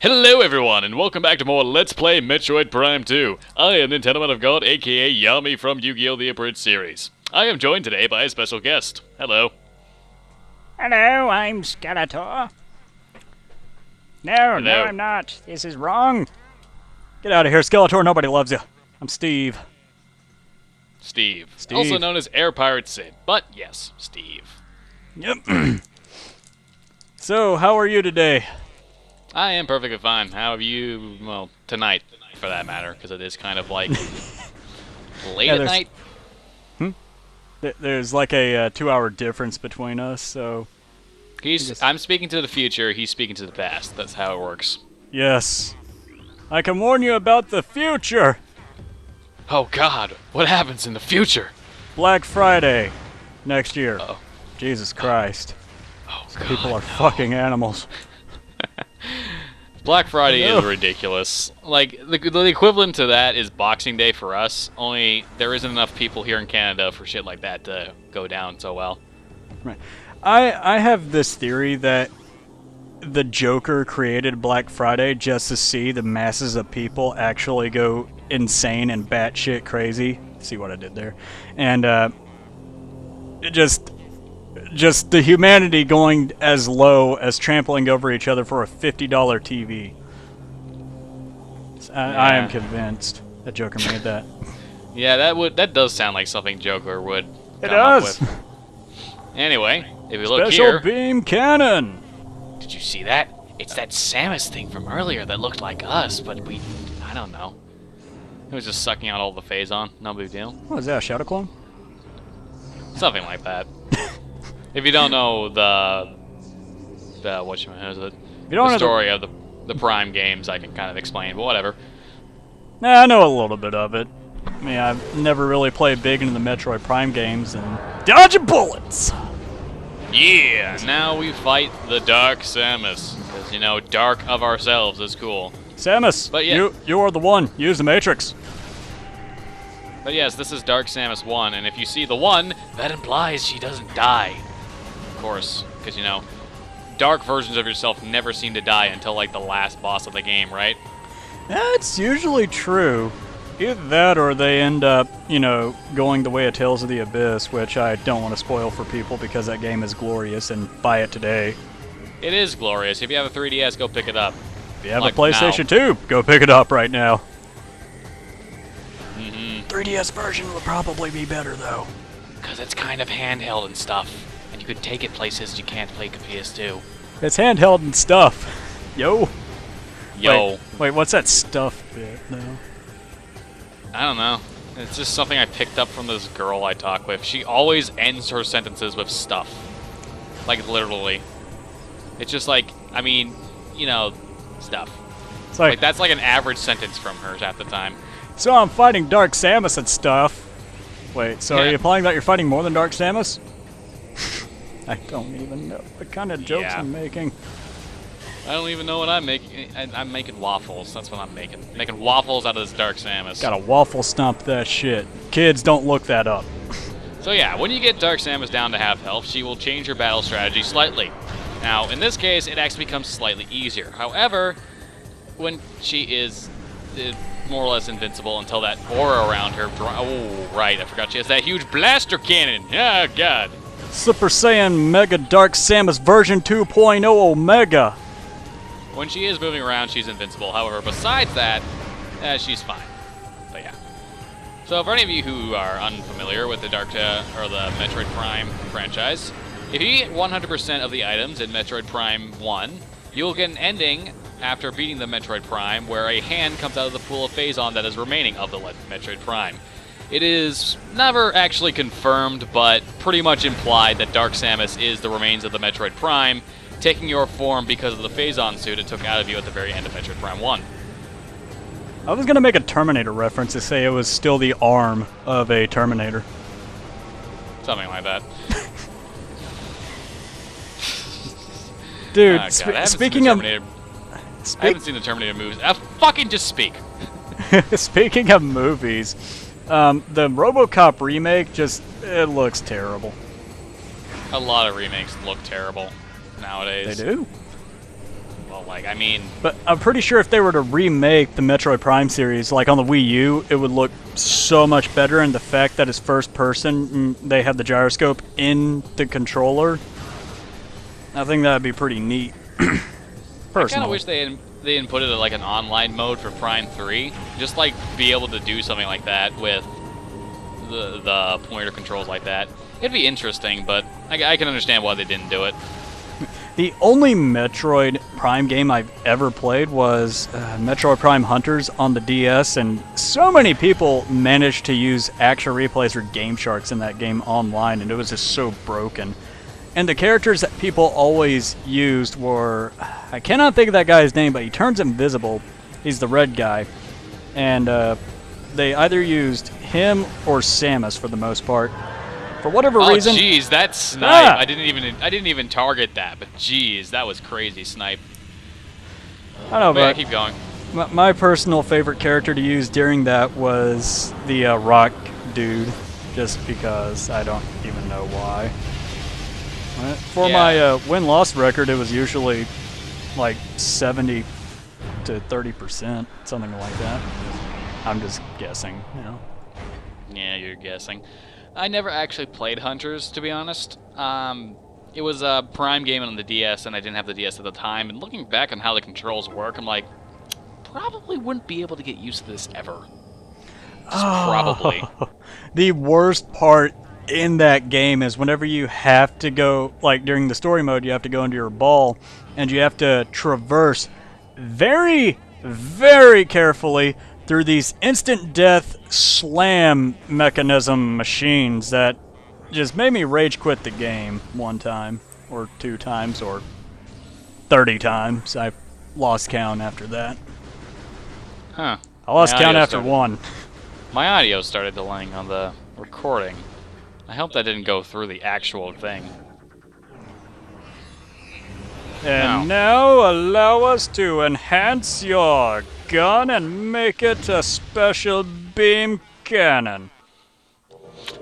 Hello everyone, and welcome back to more Let's Play Metroid Prime 2. I am Nintendo Man of God, aka Yami from Yu-Gi-Oh! The Abridged series. I am joined today by a special guest. Hello. Hello, I'm Skeletor. No, I'm not. This is wrong. Get out of here, Skeletor. Nobody loves you. I'm Steve. Steve. Also known as Air Pirate Sid. But yes, Steve. Yep. So, how are you today? I am perfectly fine. How have you, well, tonight, for that matter, because it is kind of like late at night. There's like a 2-hour difference between us, so... I'm speaking to the future, he's speaking to the past. That's how it works. Yes. I can warn you about the future! Oh god, what happens in the future? Black Friday next year. Uh-oh. Jesus Christ. Oh These god, people are no. fucking animals. Black Friday is ridiculous. Like, the equivalent to that is Boxing Day for us, only there isn't enough people here in Canada for shit like that to go down so well. Right. I have this theory that the Joker created Black Friday just to see the masses of people actually go insane and batshit crazy. See what I did there? And just the humanity going as low as trampling over each other for a $50 TV. I am convinced that Joker made that. Yeah, that does sound like something Joker would come up with. Anyway, if we look Special here... beam cannon! Did you see that? It's that Samus thing from earlier that looked like us, but I don't know. It was just sucking out all the phase-on. No big deal. What is that, a Shadow Clone? Something like that. If you don't know the story of the Prime games, I can kind of explain, but whatever. Nah, I know a little bit of it. I mean, I've never really played big into the Metroid Prime games and dodging bullets. Yeah, now we fight the Dark Samus, because you know, Dark of ourselves is cool. Samus, but yeah, you are the one. Use the Matrix. But yes, this is Dark Samus 1, and if you see the 1, that implies she doesn't die. Of course, because, you know, dark versions of yourself never seem to die until, like, the last boss of the game, right? That's usually true. Either that or they end up, you know, going the way of Tales of the Abyss, which I don't want to spoil for people because that game is glorious, and buy it today. It is glorious. If you have a 3DS, go pick it up. If you have a PlayStation 2, go pick it up right now. 3DS version will probably be better, though. Because it's kind of handheld and stuff. And you could take it places you can't play PS2. It's handheld and stuff. Yo. Yo. Wait, what's that stuff bit, though? I don't know. It's just something I picked up from this girl I talk with. She always ends her sentences with stuff. Like, literally. It's just like, I mean, you know, stuff. It's like that's like an average sentence from hers at the time. So I'm fighting Dark Samus and stuff. Wait, so are you implying that you're fighting more than Dark Samus? I don't even know what kind of jokes I'm making. I don't even know what I'm making. I'm making waffles. That's what I'm making. Making waffles out of this Dark Samus. Gotta waffle stomp that shit. Kids, don't look that up. So yeah, when you get Dark Samus down to half health, she will change her battle strategy slightly. Now, in this case, it actually becomes slightly easier. However, when she is more or less invincible until that aura around her... Oh, right, I forgot she has that huge blaster cannon. Oh, God. Super Saiyan Mega Dark Samus version 2.0 Omega. When she is moving around, she's invincible. However, besides that, she's fine. But yeah. So for any of you who are unfamiliar with the the Metroid Prime franchise, if you get 100% of the items in Metroid Prime 1, you'll get an ending after beating the Metroid Prime where a hand comes out of the pool of phase-on that is remaining of the Metroid Prime. It is never actually confirmed, but pretty much implied that Dark Samus is the remains of the Metroid Prime, taking your form because of the phase-on suit it took out of you at the very end of Metroid Prime 1. I was gonna make a Terminator reference to say it was still the arm of a Terminator. Something like that. Dude, speaking of... I haven't seen the Terminator movies. Fucking just speak. Speaking of movies, the RoboCop remake it looks terrible. A lot of remakes look terrible nowadays. They do. Well, though. Like, I mean, But I'm pretty sure if they were to remake the Metroid Prime series, like on the Wii U, it would look so much better. And the fact that it's first person, they have the gyroscope in the controller, I think that'd be pretty neat. I kind of wish they didn't put it in like an online mode for Prime 3. Just like be able to do something like that with the pointer controls like that. It'd be interesting, but I can understand why they didn't do it. The only Metroid Prime game I've ever played was Metroid Prime Hunters on the DS, and so many people managed to use actual replays or Game Sharks in that game online, and it was just so broken. And the characters that people always used were... I cannot think of that guy's name, but he turns invisible. He's the red guy. And they either used him or Samus for the most part. For whatever reason... Oh, jeez, that snipe. I didn't even target that, but jeez, that was crazy snipe. I know, but keep going. My personal favorite character to use during that was the rock dude, just because I don't even know why. For my win-loss record, it was usually like 70 to 30%, something like that. I'm just guessing, you know. Yeah, you're guessing. I never actually played Hunters, to be honest. It was a Prime game on the DS, and I didn't have the DS at the time. And looking back on how the controls work, I'm like, probably wouldn't be able to get used to this ever. Just probably. The worst part in that game is whenever you have to go, like during the story mode, you have to go into your ball, and you have to traverse very, very carefully through these instant death slam mechanism machines that just made me rage quit the game one time, or 2 times, or 30 times. I lost count after that. Huh. I lost count after 1. My audio started delaying on the recording. I hope that didn't go through the actual thing. And now allow us to enhance your gun and make it a special beam cannon.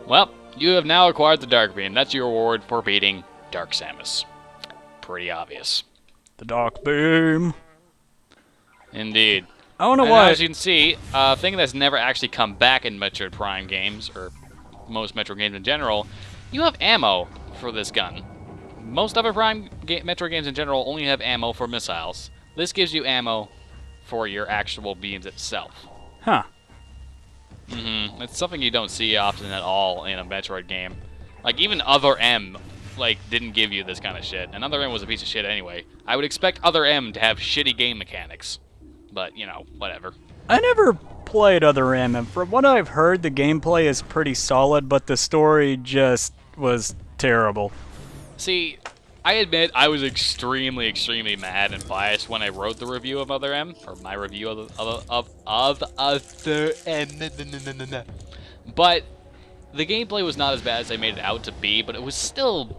Well, you have now acquired the Dark Beam. That's your reward for beating Dark Samus. Pretty obvious. The Dark Beam. Indeed. I don't know why. As you can see, a thing that's never actually come back in Metroid Prime games, or most Metroid games in general, you have ammo for this gun. Most other Metroid games in general only have ammo for missiles. This gives you ammo for your actual beams itself. Huh. It's something you don't see often at all in a Metroid game. Like, even Other M, like, didn't give you this kind of shit. And Other M was a piece of shit anyway. I would expect Other M to have shitty game mechanics. But, you know, whatever. I never played Other M, and from what I've heard, the gameplay is pretty solid, but the story just was terrible. See, I admit I was extremely, extremely mad and biased when I wrote the review of Other M, or my review of Other M. But the gameplay was not as bad as I made it out to be, but it was still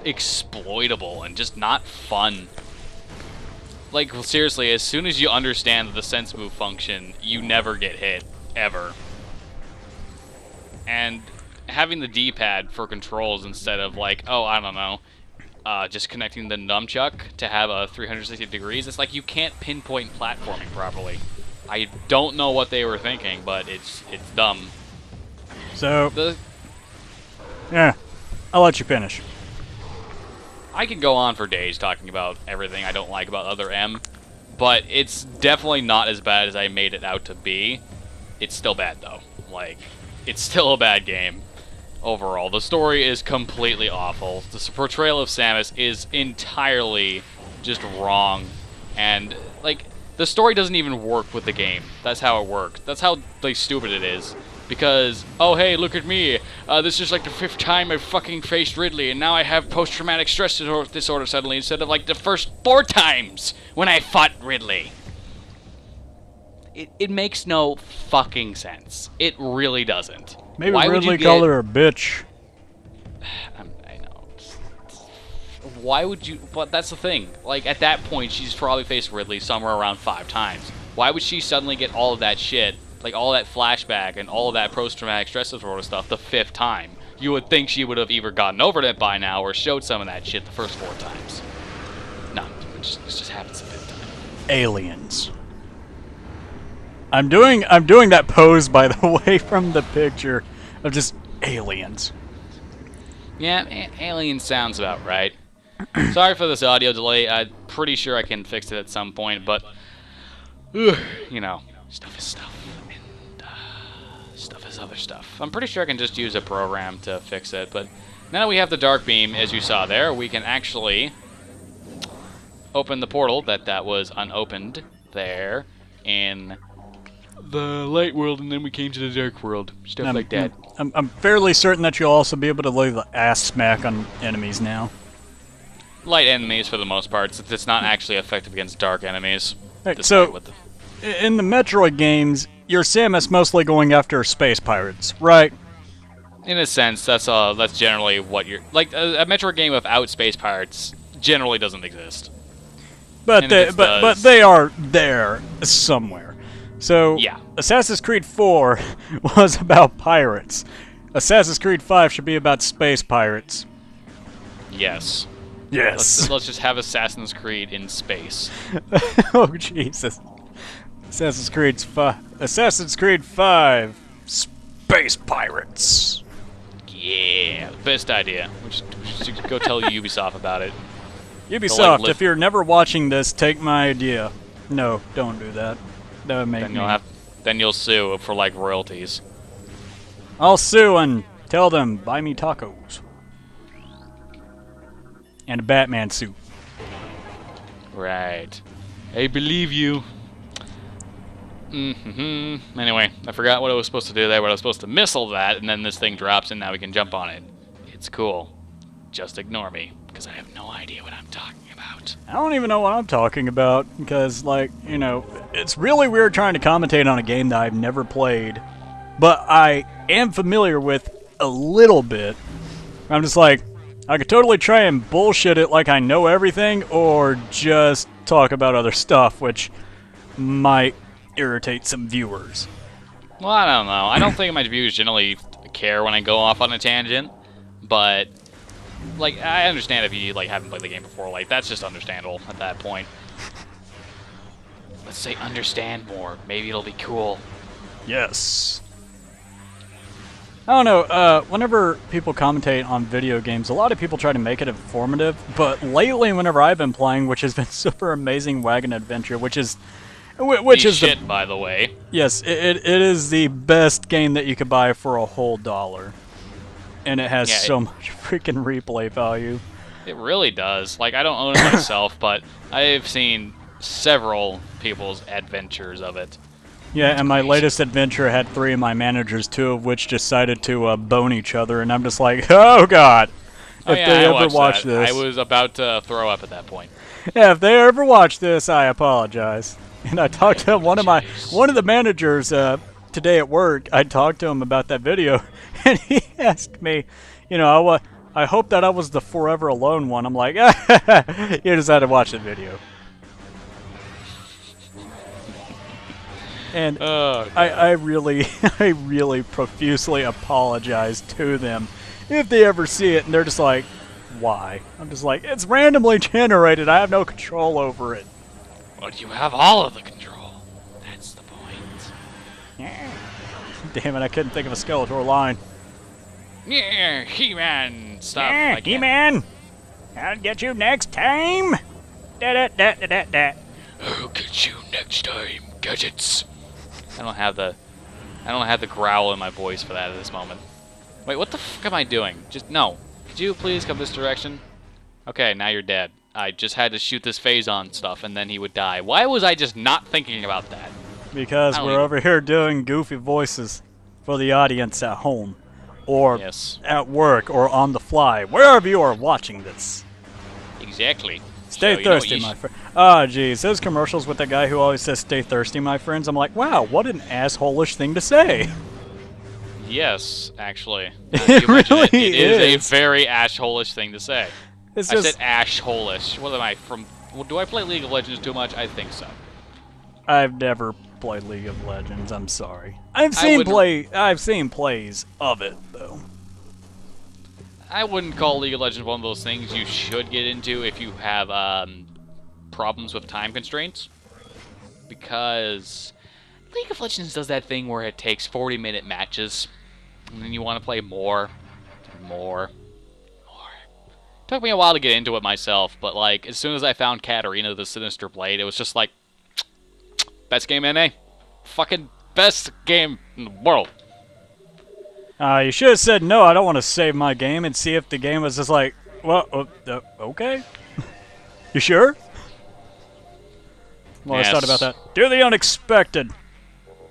exploitable and just not fun. Like, seriously, as soon as you understand the sense move function, you never get hit, ever. And having the D-pad for controls instead of, like, oh, I don't know, just connecting the nunchuck to have a 360 degrees, it's like you can't pinpoint platforming properly. I don't know what they were thinking, but it's dumb. So, yeah, I'll let you finish. I can go on for days talking about everything I don't like about Other M, but it's definitely not as bad as I made it out to be. It's still bad, though. Like, it's still a bad game overall. The story is completely awful. The portrayal of Samus is entirely just wrong, and, like, the story doesn't even work with the game. That's how it works. That's how, like, stupid it is. Because, oh hey, look at me, this is like the 5th time I've fucking faced Ridley, and now I have post-traumatic stress disorder suddenly, instead of like the first 4 times when I fought Ridley. It makes no fucking sense. It really doesn't. Maybe Ridley called her a bitch. I know. Why would you, but that's the thing. Like, at that point, she's probably faced Ridley somewhere around 5 times. Why would she suddenly get all of that shit, like all that flashback and all of that post-traumatic stress disorder stuff the 5th time? You would think she would have either gotten over it by now or showed some of that shit the first 4 times. No, it just happens the 5th time. aliens. I'm doing that pose, by the way, from the picture of just aliens. Yeah, alien sounds about right. Sorry for this audio delay. I'm pretty sure I can fix it at some point, but you know, stuff is stuff, and stuff is other stuff. I'm pretty sure I can just use a program to fix it, but now that we have the dark beam, as you saw there, we can actually open the portal that was unopened there in the light world, and then we came to the dark world. Stuff like that. I'm fairly certain that you'll also be able to lay the ass smack on enemies now. Light enemies for the most part, since it's not actually effective against dark enemies. Right, so, in the Metroid games, you're Samus mostly going after space pirates, right? In a sense, that's generally what you're... Like, a Metroid game without space pirates generally doesn't exist. But they are there somewhere. So, yeah. Assassin's Creed 4 was about pirates. Assassin's Creed 5 should be about space pirates. Yes. Yes. Let's just have Assassin's Creed in space. Oh, Jesus. Assassin's Creed 5, space pirates. Yeah, best idea. We should go tell Ubisoft about it. Ubisoft, like, if you're never watching this, take my idea. No, don't do that. That would make me... Then you'll sue for, like, royalties. I'll sue and tell them, buy me tacos. And a Batman suit. Right. I believe you. Anyway, I forgot what I was supposed to do there, but I was supposed to missile that, and then this thing drops, and now we can jump on it. It's cool. Just ignore me, because I have no idea what I'm talking about. I don't even know what I'm talking about, because, like, you know, it's really weird trying to commentate on a game that I've never played, but I am familiar with a little bit. I'm just like, I could totally try and bullshit it like I know everything, or just talk about other stuff, which might irritate some viewers. Well, I don't know. I don't think my viewers generally care when I go off on a tangent, but, like, I understand if you, like, haven't played the game before. Like, that's just understandable at that point. Let's say understand more. Maybe it'll be cool. Yes. I don't know, whenever people commentate on video games, a lot of people try to make it informative, but lately whenever I've been playing, which has been Super Amazing Wagon Adventure, which is shit, by the way. Yes, it is the best game that you could buy for a whole $1. And it has so much freaking replay value. It really does. Like, I don't own it myself, but I've seen several people's adventures of it. Yeah, and my latest adventure had 3 of my managers, 2 of which decided to bone each other, and I'm just like, oh god! If they ever watch this, I was about to throw up at that point. Yeah, if they ever watch this, I apologize. And I talked to one of the managers today at work. I talked to him about that video, and he asked me, you know, I hope that I was the Forever Alone one. I'm like, you just had to watch the video. And I really profusely apologize to them if they ever see it and they're just like, why? I'm just like, it's randomly generated. I have no control over it. But you have all of the control. That's the point. Yeah. Damn it, I couldn't think of a Skeletor line. Yeah, He-Man stuff. Yeah, He-Man. I'll get you next time. Da-da-da-da-da-da. I'll get you next time, gadgets. I don't have the growl in my voice for that at this moment. Wait, what the fuck am I doing? Just no. Could you please come this direction? Okay, now you're dead. I just had to shoot this Phazon stuff and then he would die. Why was I just not thinking about that? Because we're over here doing goofy voices for the audience at home, or at work, or on the fly, wherever you are watching this. Exactly. Stay thirsty, my friend. Ah, geez, those commercials with the guy who always says, "Stay thirsty, my friends." I'm like, wow, what an asshole-ish thing to say. Yes, actually. It really it is a very asshole-ish thing to say. I just said asshole-ish. What am I from? Do I play League of Legends too much? I think so. I've never played League of Legends. I'm sorry. I've seen plays of it though. I wouldn't call League of Legends one of those things you should get into if you have problems with time constraints. because League of Legends does that thing where it takes 40-minute matches, and then you want to play more. Took me a while to get into it myself, but like as soon as I found Katarina the Sinister Blade, it was just like best game NA. Fucking best game in the world. You should have said no. I don't want to save my game and see if the game was just like, well, okay. You sure? Well, Yes. let's talk about that. Do the unexpected.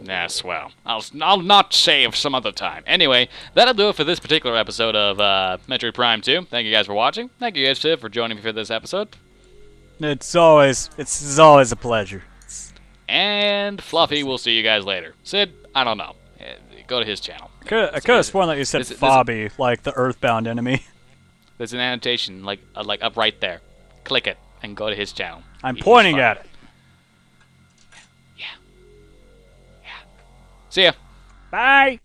Yes, well, I'll not save some other time. Anyway, that'll do it for this particular episode of Metroid Prime 2. Thank you guys for watching. Thank you guys, Sid, for joining me for this episode. It's always a pleasure. And Fluffy, we'll see you guys later. Sid, I don't know. Go to his channel. I could have sworn that you said Fabi, like the Earthbound enemy. There's an annotation, like up right there. Click it and go to his channel. I'm pointing at it. Yeah. See ya. Bye.